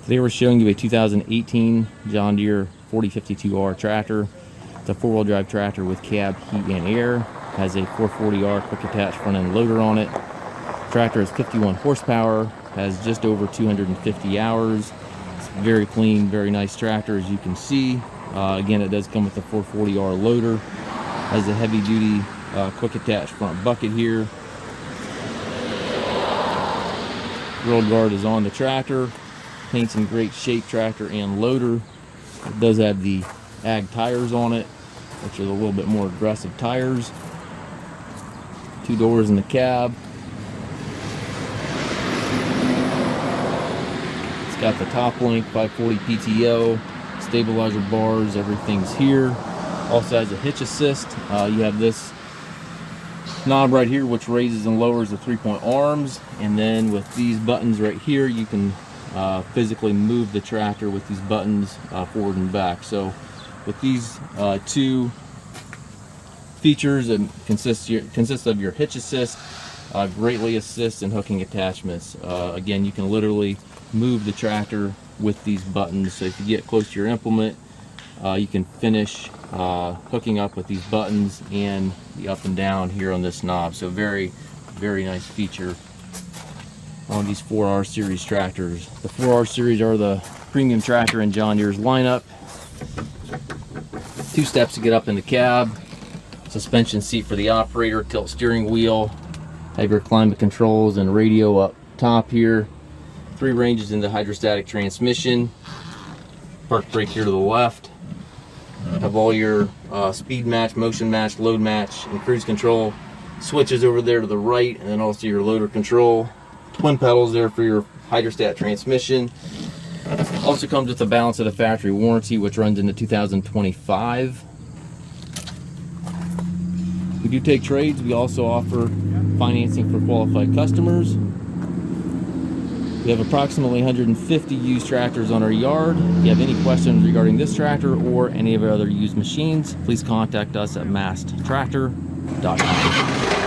Today we're showing you a 2018 John Deere 4052R tractor. It's a four-wheel drive tractor with cab, heat, and air. Has a 440R quick attach front end loader on it. Tractor has 51 horsepower, has just over 250 hours. It's very clean, very nice tractor, as you can see. Again, it does come with a 440R loader. Has a heavy duty quick attach front bucket here. Grill guard is on the tractor. Paint's in great shape, tractor and loader. It does have the ag tires on it, which are a little bit more aggressive tires. Two doors in the cab. It's got the top link, 540 PTO, stabilizer bars, everything's here. Also has a hitch assist. You have this knob right here which raises and lowers the 3-point arms, and then with these buttons right here you can physically move the tractor with these buttons forward and back. So with these two features, it consists of your hitch assist, greatly assists in hooking attachments. Again, you can literally move the tractor with these buttons. So if you get close to your implement, you can finish hooking up with these buttons and the up and down here on this knob. So very nice feature on these 4R series tractors. The 4R series are the premium tractor in John Deere's lineup. 2 steps to get up in the cab, suspension seat for the operator, tilt steering wheel, have your climate controls and radio up top here. 3 ranges in the hydrostatic transmission. Park brake here to the left. Have all your speed match, motion match, load match, and cruise control switches over there to the right, and then also your loader control. Twin pedals there for your hydrostat transmission. Also comes with the balance of the factory warranty, which runs into 2025. We do take trades. We also offer financing for qualified customers. We have approximately 150 used tractors on our yard. If you have any questions regarding this tractor or any of our other used machines, please contact us at massedtractor.com.